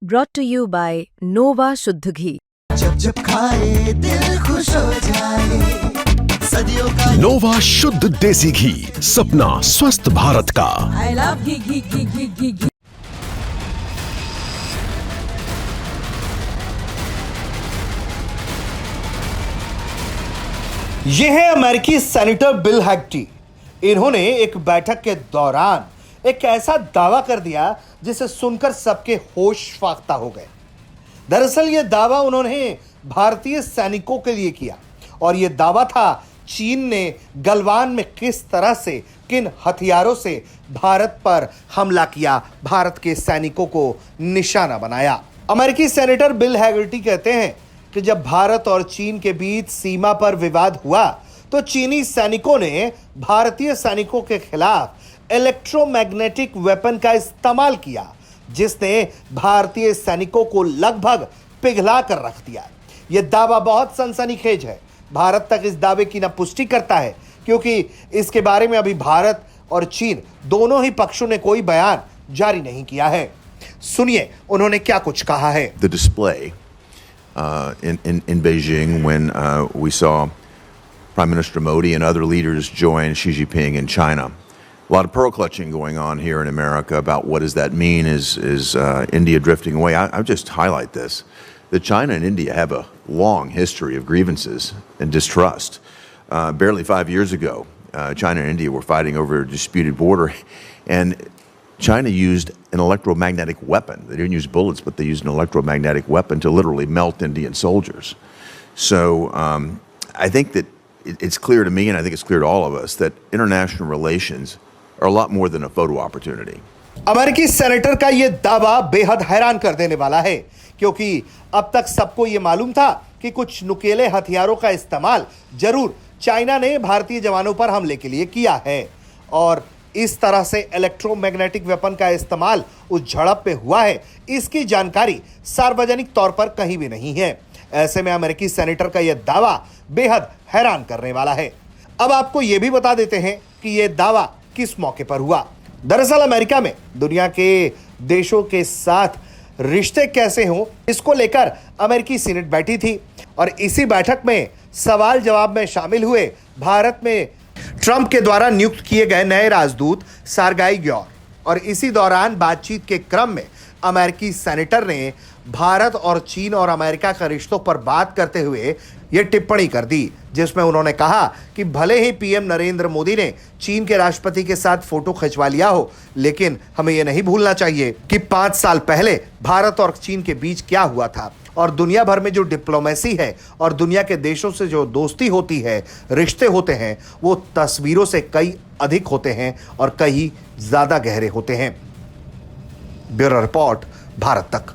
brought to you by Nova शुद्ध घी। जब जब खाए दिल खुश हो जाए, सदियों का नोवा शुद्ध देसी घी, सपना स्वस्थ भारत का। I love घी घी घी घी घी घी। ये है अमेरिकी सेनेटर बिल हैग्टी। इन्होंने एक बैठक के दौरान एक ऐसा दावा कर दिया जिसे सुनकर सबके होश फाख्ता हो गए। दरअसल यह दावा उन्होंने भारतीय सैनिकों के लिए किया और यह दावा था चीन ने गलवान में किस तरह से, किन हथियारों से भारत पर हमला किया, भारत के सैनिकों को निशाना बनाया। अमेरिकी सेनेटर बिल हैगर्टी कहते हैं कि जब भारत और चीन के बीच सीमा पर विवाद हुआ तो चीनी सैनिकों ने भारतीय सैनिकों के खिलाफ इलेक्ट्रोमैग्नेटिक वेपन का इस्तेमाल किया, जिसने भारतीय सैनिकों को लगभग पिघला कर रख दिया। यह दावा बहुत सनसनीखेज है। भारत तक इस दावे की न पुष्टि करता है क्योंकि इसके बारे में अभी भारत और चीन दोनों ही पक्षों ने कोई बयान जारी नहीं किया है। सुनिए उन्होंने क्या कुछ कहा है। The display in Beijing when we saw Prime Minister Modi and other leaders join Xi Jinping in China. A lot of pearl clutching going on here in America about what does that mean? Is India drifting away? I'll just highlight this, that China and India have a long history of grievances and distrust. Barely 5 years ago, China and India were fighting over a disputed border, and China used an electromagnetic weapon. They didn't use bullets, but they used an electromagnetic weapon to literally melt Indian soldiers. So I think that it's clear to me, and I think it's clear to all of us, that international relations are a lot more than a photo opportunity. अमेरिकी senator का यह दावा बेहद हैरान कर देने वाला है क्योंकि अब तक सबको यह मालूम था कि कुछ नुकेले हथियारों का इस्तेमाल जरूर चाइना ने भारतीय जवानों पर हमले के लिए किया है और इस तरह से इलेक्ट्रोमैग्नेटिक वेपन का इस्तेमाल उस झड़प में हुआ है, इसकी जानकारी सार्वजनिक तौर पर कहीं भी नहीं है। ऐसे में अमेरिकी सेनेटर का यह दावा बेहद हैरान करने वाला है। अब आपको यह भी बता देते हैं कि यह दावा किस मौके पर हुआ। दरअसल अमेरिका में दुनिया के देशों के साथ रिश्ते कैसे हों, इसको लेकर अमेरिकी सीनेट बैठी थी और इसी बैठक में सवाल जवाब में शामिल हुए भारत में ट्रंप के द्वारा नियुक्त किए गए नए राजदूत सर्गेई ग्योर। और इसी दौरान बातचीत के क्रम में अमेरिकी सेनेटर ने भारत और चीन और अमेरिका के रिश्तों पर बात करते हुए यह टिप्पणी कर दी, जिसमें उन्होंने कहा कि भले ही पीएम नरेंद्र मोदी ने चीन के राष्ट्रपति के साथ फोटो खिंचवा लिया हो, लेकिन हमें यह नहीं भूलना चाहिए कि 5 साल पहले भारत और चीन के बीच क्या हुआ था और दुनिया भर में जो डिप्लोमेसी है और दुनिया के देशों से जो दोस्ती होती है, रिश्ते होते हैं, वो तस्वीरों से कई अधिक होते हैं और कई ज्यादा गहरे होते हैं। ब्यूरो रिपोर्ट, भारत तक।